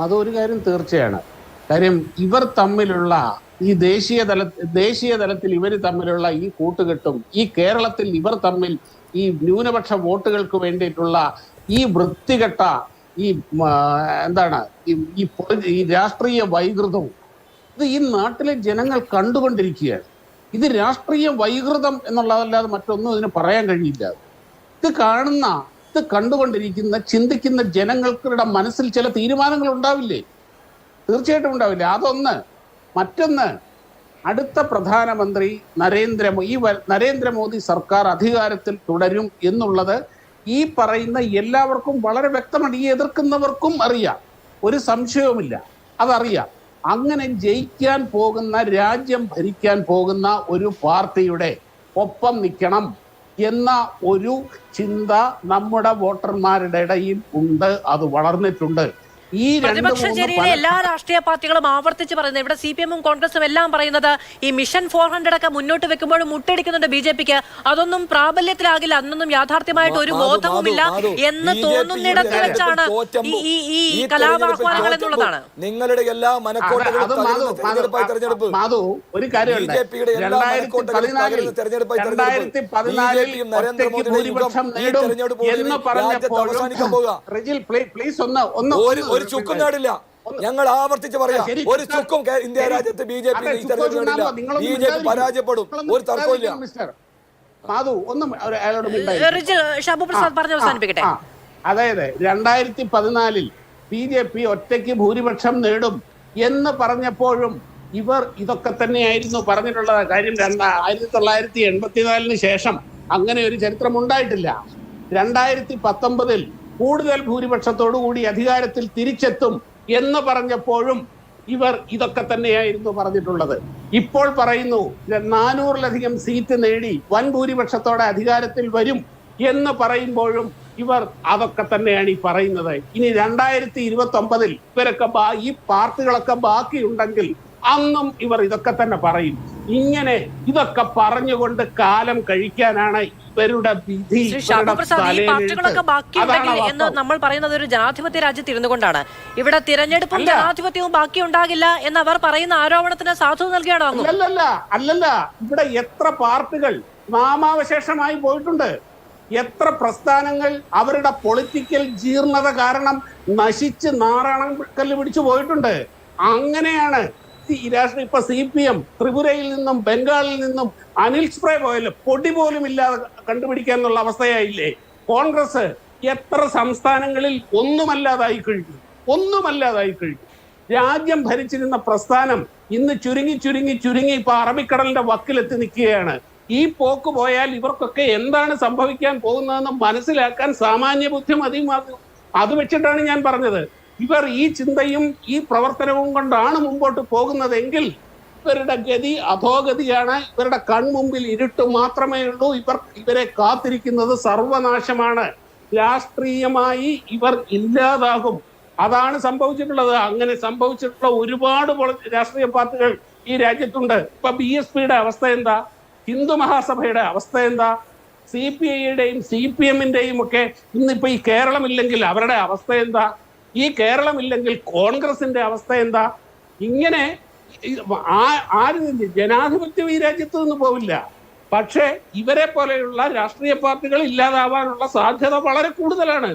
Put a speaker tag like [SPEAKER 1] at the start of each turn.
[SPEAKER 1] അതൊരു കാര്യം തീർച്ചയാണ്. കാര്യം ഇവർ തമ്മിലുള്ള ഈ ദേശീയ തലത്തിൽ ഇവർ തമ്മിലുള്ള ഈ കൂട്ടുകെട്ടും ഈ കേരളത്തിൽ ഇവർ തമ്മിൽ ഈ ന്യൂനപക്ഷ വോട്ടുകൾക്ക് വേണ്ടിയിട്ടുള്ള ഈ വൃത്തികെട്ട ഈ എന്താണ് ഈ രാഷ്ട്രീയ വൈകൃതവും ഇത് ഈ നാട്ടിലെ ജനങ്ങൾ കണ്ടുകൊണ്ടിരിക്കുകയാണ്. ഇത് രാഷ്ട്രീയ വൈകൃതം എന്നുള്ളതല്ലാതെ മറ്റൊന്നും ഇതിന് പറയാൻ കഴിയില്ല. ഇത് കണ്ടുകൊണ്ടിരിക്കുന്ന ചിന്തിക്കുന്ന ജനങ്ങളുടെ മനസ്സിൽ ചില തീരുമാനങ്ങൾ ഉണ്ടാവില്ലേ? തീർച്ചയായിട്ടും ഉണ്ടാവില്ല. അതൊന്ന്. മറ്റൊന്ന്, അടുത്ത പ്രധാനമന്ത്രി നരേന്ദ്രമോദി സർക്കാർ അധികാരത്തിൽ തുടരും എന്നുള്ളത് ഈ പറയുന്ന എല്ലാവർക്കും വളരെ വ്യക്തമാണ്. ഈ എതിർക്കുന്നവർക്കും അറിയാം, ഒരു സംശയവുമില്ല, അതറിയാം. അങ്ങനെ ജയിക്കാൻ പോകുന്ന, രാജ്യം ഭരിക്കാൻ പോകുന്ന ഒരു പാർട്ടിയുടെ ഒപ്പം നിൽക്കണം എന്ന ഒരു ചിന്ത നമ്മുടെ വോട്ടർമാരുടെ ഇടയിൽ ഉണ്ട്. അത് വളർന്നിട്ടുണ്ട്.
[SPEAKER 2] പ്രതിപക്ഷ ചേരിയിലെ എല്ലാ രാഷ്ട്രീയ പാർട്ടികളും ആവർത്തിച്ച് പറയുന്നത്, ഇവിടെ CPM-ഉം കോൺഗ്രസും എല്ലാം പറയുന്നത് ഈ മിഷൻ 400 ഒക്കെ മുന്നോട്ട് വെക്കുമ്പോഴും മുട്ടടിക്കുന്നുണ്ട് BJP-ക്ക്. അതൊന്നും പ്രാബല്യത്തിലാകില്ല, അന്നൊന്നും യാഥാർത്ഥ്യമായിട്ട് ഒരു ബോധവുമില്ല എന്ന് തോന്നുന്നിടത്ത് വെച്ചാണ് ഈ കലാപാഹ്വാനങ്ങൾ എന്നുള്ളതാണ്.
[SPEAKER 3] നിങ്ങളുടെ എല്ലാ
[SPEAKER 1] ഒരു കാര്യം, 2014
[SPEAKER 3] ഒരു ചുക്കും നേടില്ല. ഞങ്ങൾ ആവർത്തിച്ച് പറയാം, ഒരു ചുക്കും ഇന്ത്യ രാജ്യത്ത് BJP പരാജയപ്പെടും, ഒരു തർക്കമില്ല.
[SPEAKER 1] അതായത് 2014 BJP ഒറ്റയ്ക്ക് ഭൂരിപക്ഷം നേടും എന്ന് പറഞ്ഞപ്പോഴും ഇവർ ഇതൊക്കെ തന്നെയായിരുന്നു പറഞ്ഞിട്ടുള്ളത്. കാര്യം 1984 ശേഷം അങ്ങനെ ഒരു ചരിത്രം ഉണ്ടായിട്ടില്ല. 2019 കൂടുതൽ ഭൂരിപക്ഷത്തോടുകൂടി അധികാരത്തിൽ തിരിച്ചെത്തും എന്ന് പറഞ്ഞപ്പോഴും ഇവർ ഇതൊക്കെ തന്നെയായിരുന്നു പറഞ്ഞിട്ടുള്ളത്. ഇപ്പോൾ പറയുന്നു 400-ലധികം സീറ്റ് നേടി വൻ ഭൂരിപക്ഷത്തോടെ അധികാരത്തിൽ വരും എന്ന് പറയുമ്പോഴും ഇവർ അതൊക്കെ തന്നെയാണ് ഈ പറയുന്നത്. ഇനി 2029 ഇവരൊക്കെ ഈ പാർട്ടികളൊക്കെ ബാക്കിയുണ്ടെങ്കിൽ അന്നും ഇവർ ഇതൊക്കെ തന്നെ പറയും. ഇങ്ങനെ ഇതൊക്കെ പറഞ്ഞുകൊണ്ട് കാലം കഴിക്കാനാണ് ഇവരുടെ വിധി.
[SPEAKER 2] ഈ പാർട്ടികളൊക്കെ ബാക്കിയുണ്ടെങ്കിൽ എന്ന് നമ്മൾ പറയുന്നത് ഒരു ജനാധിപത്യ രാജ്യത്ത് ഇരുന്നു കൊണ്ടാണ്. ഇവിടെ തിരഞ്ഞെടുപ്പും ജനാധിപത്യവും ബാക്കി ഉണ്ടാകില്ല എന്ന് അവർ പറയുന്ന ആരോപണത്തിന് സാധു നൽകിയാണോ?
[SPEAKER 1] അല്ലല്ല. ഇവിടെ എത്ര പാർട്ടികൾ നാമാവശേഷമായി പോയിട്ടുണ്ട്, എത്ര പ്രസ്ഥാനങ്ങൾ അവരുടെ പൊളിറ്റിക്കൽ ജീർണത കാരണം നശിച്ച് നാറാണക്കല്ല് പിടിച്ചു പോയിട്ടുണ്ട്. അങ്ങനെയാണ് ഈ രാഷ്ട്രീയ ഇപ്പൊ CPM ത്രിപുരയിൽ നിന്നും ബംഗാളിൽ നിന്നും അനിൽ സ്പ്രേ പോയല്ലോ, പൊടി പോലും ഇല്ലാതെ കണ്ടുപിടിക്കാനുള്ള അവസ്ഥയായില്ലേ? കോൺഗ്രസ് എത്ര സംസ്ഥാനങ്ങളിൽ ഒന്നുമല്ലാതായി കഴിഞ്ഞു. രാജ്യം ഭരിച്ചിരുന്ന പ്രസ്ഥാനം ഇന്ന് ചുരുങ്ങി ഇപ്പൊ അറബിക്കടലിന്റെ വക്കിലെത്തി നിൽക്കുകയാണ്. ഈ പോക്ക് പോയാൽ ഇവർക്കൊക്കെ എന്താണ് സംഭവിക്കാൻ പോകുന്നതെന്ന് മനസ്സിലാക്കാൻ സാമാന്യ ബുദ്ധി മതി. അത് വെച്ചിട്ടാണ് ഞാൻ പറഞ്ഞത്, ഇവർ ഈ ചിന്തയും ഈ പ്രവർത്തനവും കൊണ്ടാണ് മുമ്പോട്ട് പോകുന്നതെങ്കിൽ ഇവരുടെ ഗതി അധോഗതിയാണ്. ഇവരുടെ കൺമുമ്പിൽ ഇരുട്ട് മാത്രമേ ഉള്ളൂ. ഇവരെ കാത്തിരിക്കുന്നത് സർവനാശമാണ്. രാഷ്ട്രീയമായി ഇവർ ഇല്ലാതാകും. അതാണ് സംഭവിച്ചിട്ടുള്ളത്. അങ്ങനെ സംഭവിച്ചിട്ടുള്ള ഒരുപാട് രാഷ്ട്രീയ പാർട്ടികൾ ഈ രാജ്യത്തുണ്ട്. ഇപ്പൊ BSP-യുടെ അവസ്ഥ എന്താ? ഹിന്ദു മഹാസഭയുടെ അവസ്ഥ എന്താ? CPI-യുടെയും CPM-ന്റെയും ഒക്കെ ഇന്നിപ്പോ ഈ കേരളമില്ലെങ്കിൽ അവരുടെ അവസ്ഥ എന്താ? ഈ കേരളമില്ലെങ്കിൽ കോൺഗ്രസിന്റെ അവസ്ഥ എന്താ? ഇങ്ങനെ ജനാധിപത്യം ഈ രാജ്യത്ത് നിന്ന് പോവില്ല. പക്ഷേ ഇവരെ പോലെയുള്ള രാഷ്ട്രീയ പാർട്ടികൾ ഇല്ലാതാവാനുള്ള സാധ്യത വളരെ കൂടുതലാണ്.